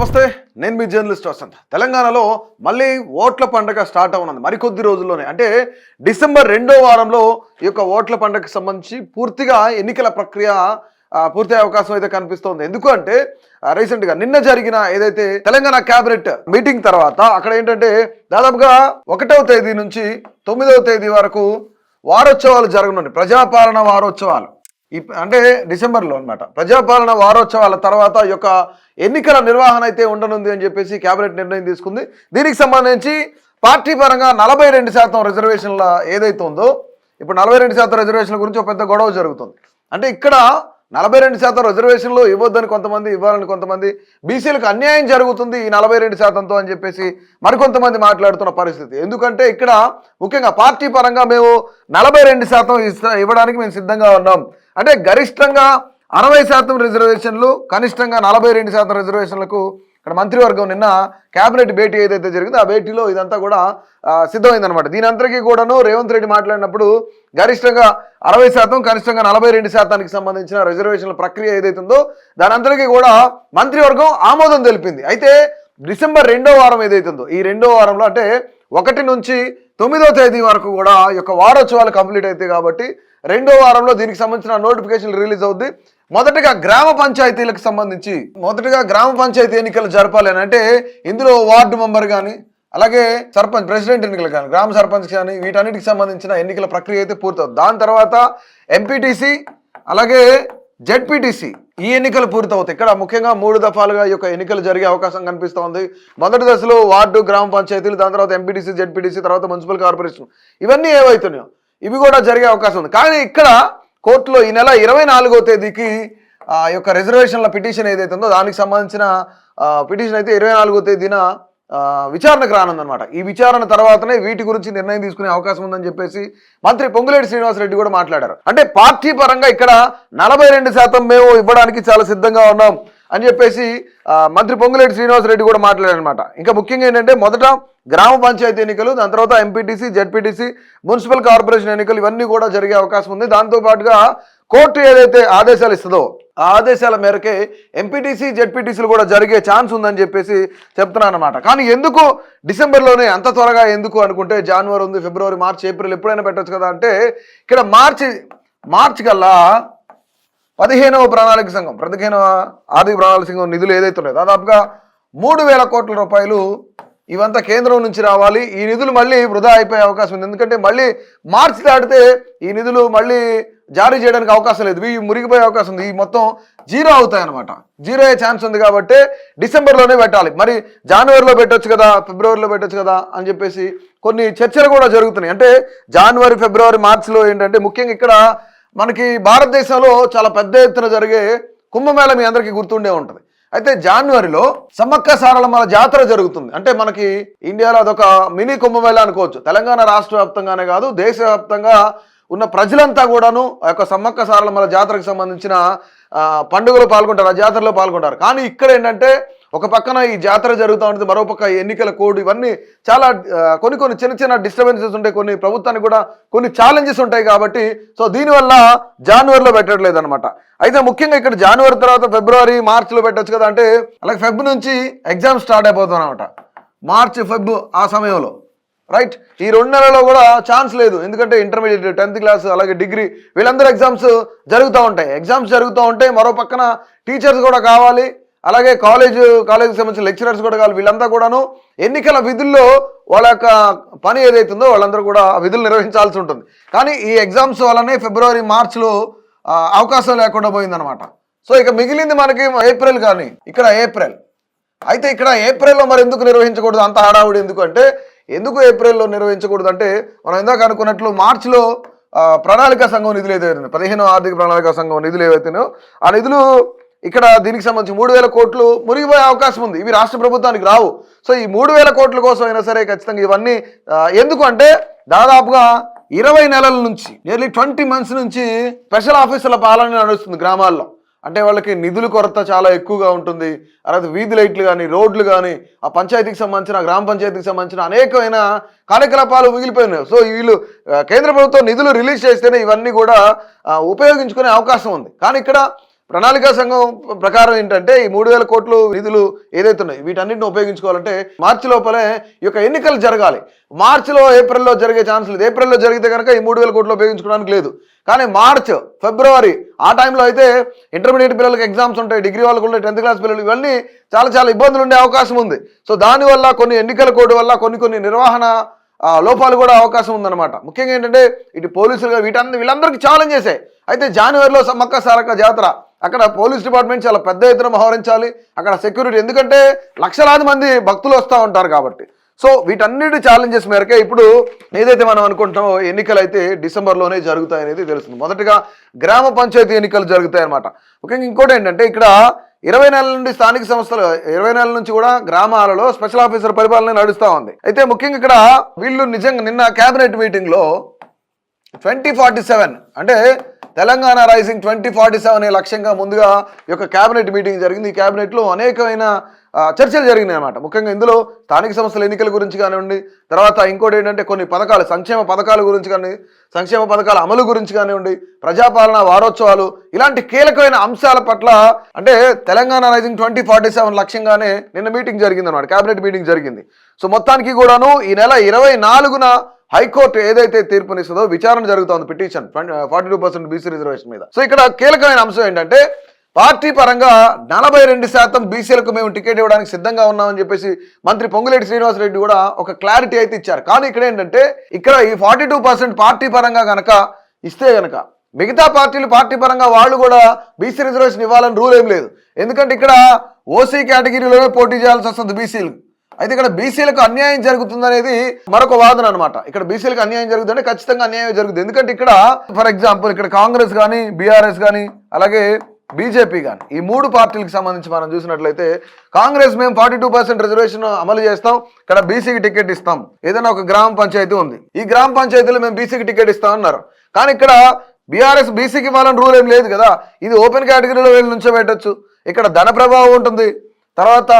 నమస్తే, నేను మీ జర్నలిస్ట్ వసంత్. తెలంగాణలో మళ్ళీ ఓట్ల పండుగ స్టార్ట్ అవునుంది మరికొద్ది రోజుల్లోనే. అంటే డిసెంబర్ 2వ వారంలో ఈ యొక్క ఓట్ల పండుగకు సంబంధించి పూర్తిగా ఎన్నికల ప్రక్రియ పూర్తి అవకాశం అయితే కనిపిస్తోంది. ఎందుకు అంటే రీసెంట్గా నిన్న జరిగిన ఏదైతే తెలంగాణ క్యాబినెట్ మీటింగ్ తర్వాత అక్కడ ఏంటంటే దాదాపుగా 1వ తేదీ నుంచి 9వ తేదీ వరకు వారోత్సవాలు జరగనున్నాయి. ప్రజాపాలన వారోత్సవాలు అంటే డిసెంబర్లో అనమాట. ప్రజాపాలన వారోత్సవాల తర్వాత ఈ యొక్క ఎన్నికల నిర్వహణ అయితే ఉండనుంది అని చెప్పేసి కేబినెట్ నిర్ణయం తీసుకుంది. దీనికి సంబంధించి పార్టీ పరంగా 42% రిజర్వేషన్ల ఏదైతే ఉందో, ఇప్పుడు 42% రిజర్వేషన్ల గురించి ఒక పెద్ద గొడవ జరుగుతుంది. అంటే ఇక్కడ 42% రిజర్వేషన్లు ఇవ్వద్దని కొంతమంది, ఇవ్వాలని కొంతమంది, బీసీలకు అన్యాయం జరుగుతుంది ఈ 42%తో అని చెప్పేసి మరికొంతమంది మాట్లాడుతున్న పరిస్థితి. ఎందుకంటే ఇక్కడ ముఖ్యంగా పార్టీ పరంగా మేము 42% ఇవ్వడానికి మేము సిద్ధంగా ఉన్నాం. అంటే గరిష్టంగా 60% రిజర్వేషన్లు, కనిష్టంగా 42% రిజర్వేషన్లకు ఇక్కడ మంత్రివర్గం నిన్న క్యాబినెట్ భేటీ ఏదైతే జరిగిందో ఆ భేటీలో ఇదంతా కూడా సిద్ధమైందనమాట. దీని అందరికీ కూడాను రేవంత్ రెడ్డి మాట్లాడినప్పుడు గరిష్టంగా 60%, కనిష్టంగా 42%కి సంబంధించిన రిజర్వేషన్ల ప్రక్రియ ఏదైతే ఉందో దాని అందరికీ కూడా మంత్రివర్గం ఆమోదం తెలిపింది. అయితే డిసెంబర్ 2వ వారం ఏదైతే ఉందో ఈ 2వ వారంలో అంటే 1 నుంచి 9వ తేదీ వరకు కూడా ఈ యొక్క వారోత్సవాలు కంప్లీట్ అవుతాయి. కాబట్టి 2వ వారంలో దీనికి సంబంధించిన నోటిఫికేషన్ రిలీజ్ అవుద్ది. మొదటగా గ్రామ పంచాయతీలకు సంబంధించి గ్రామ పంచాయతీ ఎన్నికలు జరపాలి అని అంటే ఇందులో వార్డు మెంబర్ కానీ, అలాగే సర్పంచ్, ప్రెసిడెంట్ ఎన్నికలు కానీ, గ్రామ సర్పంచ్ కానీ, వీటన్నిటికి సంబంధించిన ఎన్నికల ప్రక్రియ అయితే పూర్తవుతుంది. దాని తర్వాత ఎంపీటీసీ, అలాగే జెడ్పీటీసీ ఈ ఎన్నికలు పూర్తవుతాయి. ఇక్కడ ముఖ్యంగా 3 దఫాలుగా ఈ యొక్క ఎన్నికలు జరిగే అవకాశం కనిపిస్తోంది. మొదటి దశలో వార్డు, గ్రామ పంచాయతీలు, దాని తర్వాత ఎంపీటీసీ, జెడ్పీటీసీ, తర్వాత మున్సిపల్ కార్పొరేషన్, ఇవన్నీ ఏవైతున్నాయో ఇవి కూడా జరిగే అవకాశం ఉంది. కానీ ఇక్కడ కోర్టులో ఈ నెల 24వ తేదీకి ఈ యొక్క రిజర్వేషన్ల పిటిషన్ ఏదైతే ఉందో దానికి సంబంధించిన పిటిషన్ అయితే 24వ తేదీన విచారణకు రానుందనమాట. ఈ విచారణ తర్వాతనే వీటి గురించి నిర్ణయం తీసుకునే అవకాశం ఉందని చెప్పేసి మంత్రి పొంగులేటి శ్రీనివాసరెడ్డి కూడా మాట్లాడారు. అంటే పార్టీ పరంగా ఇక్కడ 42% మేము ఇవ్వడానికి చాలా సిద్ధంగా ఉన్నాం అని చెప్పేసి మంత్రి పొంగులేటి శ్రీనివాసరెడ్డి కూడా మాట్లాడారనమాట. ఇంకా ముఖ్యంగా ఏంటంటే మొదట గ్రామ పంచాయతీ ఎన్నికలు, దాని తర్వాత ఎంపీటీసీ, జెడ్పీటీసీ, మున్సిపల్ కార్పొరేషన్ ఎన్నికలు ఇవన్నీ కూడా జరిగే అవకాశం ఉంది. దాంతోపాటుగా కోర్టు ఏదైతే ఆదేశాలు ఇస్తుందో ఆ ఆదేశాల మేరకే ఎంపీటీసీ, జెడ్పీటీసీలు కూడా జరిగే ఛాన్స్ ఉందని చెప్పేసి చెప్తున్నాను అనమాట. కానీ ఎందుకు డిసెంబర్లోనే అంత త్వరగా ఎందుకు అనుకుంటే జనవరి ఉంది, ఫిబ్రవరి, మార్చి, ఏప్రిల్ ఎప్పుడైనా పెట్టచ్చు కదా అంటే ఇక్కడ మార్చి కల్లా 15వ ప్రణాళిక సంఘం, 15వ ఆర్థిక ప్రణాళిక సంఘం నిధులు ఏదైతే ఉన్నాయో దాదాపుగా 3,000 కోట్ల రూపాయలు ఇవంతా కేంద్రం నుంచి రావాలి. ఈ నిధులు మళ్ళీ వృధా అయిపోయే అవకాశం ఉంది. ఎందుకంటే మళ్ళీ మార్చి దాటితే ఈ నిధులు మళ్ళీ జారీ చేయడానికి అవకాశం లేదు, ఇవి మురిగిపోయే అవకాశం ఉంది. ఈ మొత్తం జీరో అవుతాయి అనమాట. జీరో అయ్యే ఛాన్స్ ఉంది కాబట్టి డిసెంబర్లోనే పెట్టాలి. మరి జనవరిలో పెట్టొచ్చు కదా, ఫిబ్రవరిలో పెట్టొచ్చు కదా అని చెప్పేసి కొన్ని చర్చలు కూడా జరుగుతున్నాయి. అంటే జనవరి, ఫిబ్రవరి, మార్చిలో ఏంటంటే ముఖ్యంగా ఇక్కడ మనకి భారతదేశంలో చాలా పెద్ద ఎత్తున జరిగే కుంభమేళ మీ అందరికీ గుర్తుండే ఉంటుంది. అయితే జనవరిలో సమ్మక్క సారలమ్మల జాతర జరుగుతుంది. అంటే మనకి ఇండియాలో అదొక మినీ కుంభమేళ అనుకోవచ్చు. తెలంగాణ రాష్ట్ర వ్యాప్తంగానే కాదు, దేశవ్యాప్తంగా ఉన్న ప్రజలంతా కూడాను ఆ యొక్క సమ్మక్క సారలమ్మల జాతరకు సంబంధించిన పండుగలో పాల్గొంటారు, ఆ జాతరలో పాల్గొంటారు. కానీ ఇక్కడ ఏంటంటే ఒక పక్కన ఈ జాతర జరుగుతూ ఉంటుంది, మరోపక్క ఎన్నికల కోడ్, ఇవన్నీ చాలా కొన్ని చిన్న డిస్టర్బెన్సెస్ ఉంటాయి, కొన్ని ప్రభుత్వానికి కూడా కొన్ని ఛాలెంజెస్ ఉంటాయి. కాబట్టి సో దీనివల్ల జనవరిలో పెట్టట్లేదు అనమాట. అయితే ముఖ్యంగా ఇక్కడ జనవరి తర్వాత ఫిబ్రవరి, మార్చిలో పెట్టచ్చు కదా అంటే అలాగే ఫెబ్ నుంచి ఎగ్జామ్ స్టార్ట్ అయిపోతుంది అనమాట. మార్చి, ఫెబ్ ఆ సమయంలో రైట్. ఈ 2 నెలల్లో కూడా ఛాన్స్ లేదు. ఎందుకంటే ఇంటర్మీడియట్, 10th క్లాస్, అలాగే డిగ్రీ వీళ్ళందరూ ఎగ్జామ్స్ జరుగుతూ ఉంటాయి. మరో పక్కన టీచర్స్ కూడా కావాలి, అలాగే కాలేజీకి సంబంధించిన లెక్చరర్స్ కూడా కావాలి. వీళ్ళంతా కూడాను ఎన్నికల విధుల్లో వాళ్ళ యొక్క పని ఏదైతుందో వాళ్ళందరూ కూడా విధులు నిర్వహించాల్సి ఉంటుంది. కానీ ఈ ఎగ్జామ్స్ వల్లనే ఫిబ్రవరి, మార్చిలో అవకాశం లేకుండా పోయిందనమాట. సో ఇక మిగిలింది మనకి ఏప్రిల్. కానీ ఇక్కడ ఏప్రిల్ అయితే ఇక్కడ ఏప్రిల్లో మరి ఎందుకు నిర్వహించకూడదు, అంత హడావుడి ఎందుకు ఏప్రిల్లో నిర్వహించకూడదు అంటే మనం ఇందాక అనుకున్నట్లు మార్చిలో ప్రణాళిక సంఘం నిధులు ఏదైతే 15వ ఆర్థిక ప్రణాళిక సంఘం నిధులు ఏవైతేనో ఆ నిధులు ఇక్కడ దీనికి సంబంధించి 3,000 కోట్లు మురిగిపోయే అవకాశం ఉంది. ఇవి రాష్ట్ర ప్రభుత్వానికి రావు. సో ఈ 3,000 కోట్ల కోసం అయినా సరే ఖచ్చితంగా ఇవన్నీ ఎందుకు అంటే దాదాపుగా 20 నెలల నుంచి, నియర్లీ 20 months నుంచి స్పెషల్ ఆఫీసర్ల పాలన నడుస్తుంది గ్రామాల్లో. అంటే వాళ్ళకి నిధుల కొరత చాలా ఎక్కువగా ఉంటుంది. అలాగే వీధి లైట్లు కానీ, రోడ్లు కానీ, ఆ పంచాయతీకి సంబంధించిన, గ్రామ పంచాయతీకి సంబంధించిన అనేకమైన కార్యకలాపాలు మిగిలిపోయినాయి. సో వీళ్ళు కేంద్ర ప్రభుత్వం నిధులు రిలీజ్ చేస్తేనే ఇవన్నీ కూడా ఉపయోగించుకునే అవకాశం ఉంది. కానీ ఇక్కడ ప్రణాళికా సంఘం ప్రకారం ఏంటంటే ఈ 3,000 కోట్లు నిధులు ఏదైతే ఉన్నాయి వీటన్నిటిని ఉపయోగించుకోవాలంటే మార్చి లోపలే ఈ యొక్క ఎన్నికలు జరగాలి. మార్చిలో ఏప్రిల్లో జరిగే ఛాన్స్ లేదు. ఏప్రిల్లో జరిగితే కనుక ఈ 3,000 కోట్లు ఉపయోగించుకోవడానికి లేదు. కానీ మార్చ్ ఫిబ్రవరి ఆ టైంలో అయితే ఇంటర్మీడియట్ పిల్లలకి ఎగ్జామ్స్ ఉంటాయి, డిగ్రీ వాళ్ళకు ఉంటాయి, 10th క్లాస్ పిల్లలు, ఇవన్నీ చాలా ఇబ్బందులు ఉండే అవకాశం ఉంది. సో దానివల్ల కొన్ని ఎన్నికల కోడ్ వల్ల కొన్ని నిర్వహణ లోపాలు కూడా అవకాశం ఉందన్నమాట. ముఖ్యంగా ఏంటంటే ఇటు పోలీసులు వీళ్ళందరికీ ఛాలెంజెసే. అయితే జనవరిలో సమ్మక్క సారక్క జాతర, అక్కడ పోలీస్ డిపార్ట్మెంట్ చాలా పెద్ద ఎత్తున మోహరించాలి. అక్కడ సెక్యూరిటీ, ఎందుకంటే లక్షలాది మంది భక్తులు వస్తూ ఉంటారు కాబట్టి. సో వీటన్నిటి ఛాలెంజెస్ మేరకే ఇప్పుడు ఏదైతే మనం అనుకుంటామో ఎన్నికలు అయితే డిసెంబర్లోనే జరుగుతాయనేది తెలుస్తుంది. మొదటగా గ్రామ పంచాయతీ ఎన్నికలు జరుగుతాయి అన్నమాట. ముఖ్యంగా ఇంకోటి ఏంటంటే ఇక్కడ 20 నెలల నుండి స్థానిక సంస్థలు 20 నెలల నుంచి కూడా గ్రామాలలో స్పెషల్ ఆఫీసర్ పరిపాలన నడుస్తూ ఉంది. అయితే ముఖ్యంగా ఇక్కడ వీళ్ళు నిజంగా నిన్న కేబినెట్ మీటింగ్ లో 2047 అంటే తెలంగాణ రైజింగ్ 2047 అనే లక్ష్యంగా ముందుగా ఈ యొక్క కేబినెట్ మీటింగ్ జరిగింది. ఈ కేబినెట్ లో అనేకమైన చర్చలు జరిగినాయి అన్నమాట. ముఖ్యంగా ఇందులో స్థానిక సంస్థల ఎన్నికల గురించి కానివ్వండి, తర్వాత ఇంకోటి ఏంటంటే కొన్ని పథకాలు, సంక్షేమ పథకాల గురించి కానీ, సంక్షేమ పథకాల అమలు గురించి కానివ్వండి, ప్రజాపాలన వారోత్సవాలు, ఇలాంటి కీలకమైన అంశాల పట్ల అంటే తెలంగాణ రైజింగ్ 2047 లక్ష్యంగానే నిన్న మీటింగ్ జరిగింది అన్నమాట, కేబినెట్ మీటింగ్ జరిగింది. సో మొత్తానికి కూడాను ఈ నెల 24న హైకోర్టు ఏదైతే తీర్పునిస్తుందో విచారణ జరుగుతోంది పిటిషన్ 42% బీసీ రిజర్వేషన్ మీద. సో ఇక్కడ కీలకమైన అంశం ఏంటంటే పార్టీ పరంగా 42% బీసీలకు మేము టికెట్ ఇవ్వడానికి సిద్ధంగా ఉన్నామని చెప్పేసి మంత్రి పొంగులేటి శ్రీనివాసరెడ్డి కూడా ఒక క్లారిటీ అయితే ఇచ్చారు. కానీ ఇక్కడ ఏంటంటే ఇక్కడ ఈ 42% పార్టీ పరంగా గనక ఇస్తే గనక మిగతా పార్టీలు పార్టీ పరంగా వాళ్ళు కూడా బీసీ రిజర్వేషన్ ఇవ్వాలని రూల్ ఏం లేదు. ఎందుకంటే ఇక్కడ ఓసీ కేటగిరీలోనే పోటీ చేయాల్సి వస్తుంది బీసీలు. అయితే ఇక్కడ బీసీలకు అన్యాయం జరుగుతుందనేది మరొక వాదన అనమాట. ఇక్కడ బీసీలకు అన్యాయం జరుగుతుందంటే ఖచ్చితంగా అన్యాయం జరుగుతుంది. ఎందుకంటే ఇక్కడ ఫర్ ఎగ్జాంపుల్ ఇక్కడ కాంగ్రెస్ కానీ, బీఆర్ఎస్ కానీ, అలాగే బీజేపీ కానీ, ఈ 3 పార్టీలకు సంబంధించి మనం చూసినట్లయితే కాంగ్రెస్ మేము 42% రిజర్వేషన్ అమలు చేస్తాం, ఇక్కడ బీసీకి టికెట్ ఇస్తాం. ఏదైనా ఒక గ్రామ పంచాయతీ ఉంది, ఈ గ్రామ పంచాయతీలో మేము బీసీకి టికెట్ ఇస్తాం అన్నారు. కానీ ఇక్కడ బీఆర్ఎస్ బీసీకి ఇవ్వాలని రూల్ ఏం లేదు కదా. ఇది ఓపెన్ కేటగిరీలో వెళ్ళి నుంచోబెట్టచ్చు. ఇక్కడ ధన ప్రభావం ఉంటుంది. తర్వాత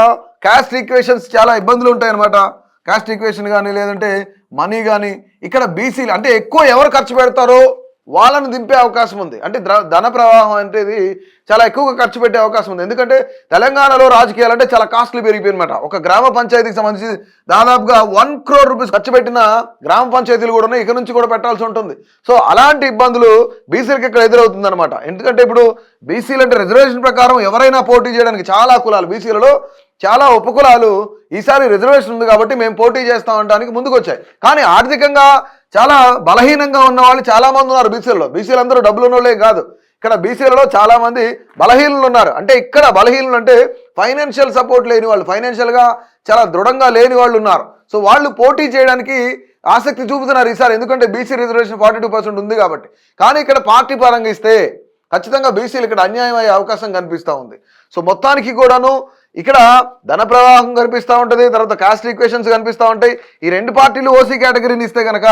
క్యాస్ట్ ఈక్వేషన్స్ చాలా ఇబ్బందులు ఉంటాయి అనమాట. క్యాస్ట్ ఈక్వేషన్ కానీ లేదంటే మనీ కానీ ఇక్కడ బీసీలు అంటే ఎక్కువ ఎవరు ఖర్చు పెడతారో వాళ్ళని దింపే అవకాశం ఉంది. అంటే ధన ప్రవాహం అనేది చాలా ఎక్కువగా ఖర్చు పెట్టే అవకాశం ఉంది. ఎందుకంటే తెలంగాణలో రాజకీయాలు అంటే చాలా కాస్ట్లీ పెరిగిపోయినమాట. ఒక గ్రామ పంచాయతీకి సంబంధించి దాదాపుగా 1 crore రూపీస్ ఖర్చు పెట్టిన గ్రామ పంచాయతీలు కూడా ఉన్నాయి, ఇక నుంచి కూడా పెట్టాల్సి ఉంటుంది. సో అలాంటి ఇబ్బందులు బీసీలకు ఇక్కడ ఎదురవుతుంది అనమాట. ఎందుకంటే ఇప్పుడు బీసీలు అంటే రిజర్వేషన్ ప్రకారం ఎవరైనా పోటీ చేయడానికి చాలా కులాలు, బీసీలలో చాలా ఉపకులాలు ఈసారి రిజర్వేషన్ ఉంది కాబట్టి మేము పోటీ చేస్తాం అనడానికి ముందుకు వచ్చాయి. కానీ ఆర్థికంగా చాలా బలహీనంగా ఉన్న వాళ్ళు చాలా మంది ఉన్నారు బీసీలలో. బీసీలు అందరూ డబ్బులు ఉన్నోళ్ళే కాదు, ఇక్కడ బీసీలలో చాలా మంది బలహీనులు ఉన్నారు. అంటే ఇక్కడ బలహీనులు అంటే ఫైనాన్షియల్ సపోర్ట్ లేని వాళ్ళు, ఫైనాన్షియల్గా చాలా దృఢంగా లేని వాళ్ళు ఉన్నారు. సో వాళ్ళు పోటీ చేయడానికి ఆసక్తి చూపుతున్నారు ఈసారి, ఎందుకంటే బీసీ రిజర్వేషన్ 42% ఉంది కాబట్టి. కానీ ఇక్కడ పార్టీ పరంగా ఇస్తే ఖచ్చితంగా బీసీలు ఇక్కడ అన్యాయం అయ్యే అవకాశం కనిపిస్తూ ఉంది. సో మొత్తానికి కూడాను ఇక్కడ ధన ప్రవాహం కనిపిస్తూ ఉంటుంది, తర్వాత కాస్ట్ ఈక్వేషన్స్ కనిపిస్తూ ఉంటాయి. ఈ 2 పార్టీలు ఓసీ కేటగిరీని ఇస్తే కనుక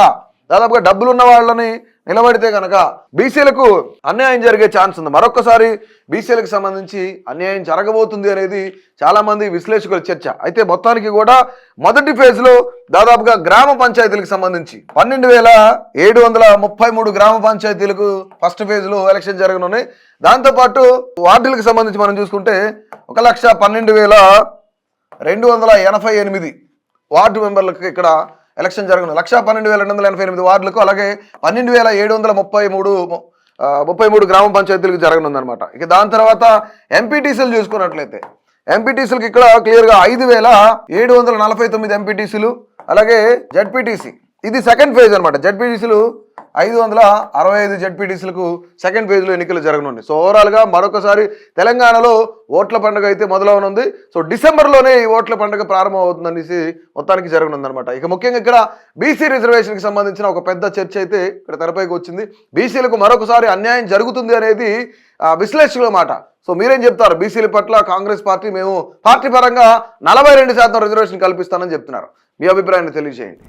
దాదాపుగా డబ్బులు ఉన్న వాళ్ళని నిలబడితే కనుక బీసీలకు అన్యాయం జరిగే ఛాన్స్ ఉంది. మరొకసారి బీసీలకు సంబంధించి అన్యాయం జరగబోతుంది అనేది చాలా మంది విశ్లేషకుల చర్చ. అయితే మొత్తానికి కూడా మొదటి ఫేజ్లో దాదాపుగా గ్రామ పంచాయతీలకు సంబంధించి 12,733 గ్రామ పంచాయతీలకు ఫస్ట్ ఫేజ్లో ఎలక్షన్ జరగనున్నాయి. దాంతోపాటు వార్డులకు సంబంధించి మనం చూసుకుంటే 1,12,288 వార్డు మెంబర్లకు ఇక్కడ ఎలక్షన్ జరగను. 1,12,288 వార్డులకు, అలాగే 12,733 గ్రామ పంచాయతీలకు జరగనుందనమాట. ఇక దాని తర్వాత ఎంపీటీసీలు చూసుకున్నట్లయితే ఎంపీటీసీలకు ఇక్కడ క్లియర్గా 5,749 ఎంపీటీసీలు, అలాగే జడ్పీటీసీ ఇది సెకండ్ ఫేజ్ అనమాట. జడ్పీటీసీలు 565 జడ్పీటీసీలకు సెకండ్ ఫేజ్లో ఎన్నికలు జరగనుంది. సో ఓవరాల్గా మరొకసారి తెలంగాణలో ఓట్ల పండుగ అయితే మొదలవనుంది. సో డిసెంబర్లోనే ఈ ఓట్ల పండుగ ప్రారంభం అవుతుందనేసి మొత్తానికి జరగనుందనమాట. ఇక ముఖ్యంగా ఇక్కడ బీసీ రిజర్వేషన్కి సంబంధించిన ఒక పెద్ద చర్చ అయితే ఇక్కడ తెరపైకి వచ్చింది. బీసీలకు మరొకసారి అన్యాయం జరుగుతుంది అనేది విశ్లేషకుల మాట. సో మీరేం చెప్తారు? బీసీల పట్ల కాంగ్రెస్ పార్టీ మేము పార్టీ పరంగా 42% రిజర్వేషన్ కల్పిస్తానని చెప్తున్నారు. మీ అభిప్రాయాన్ని తెలియజేయండి.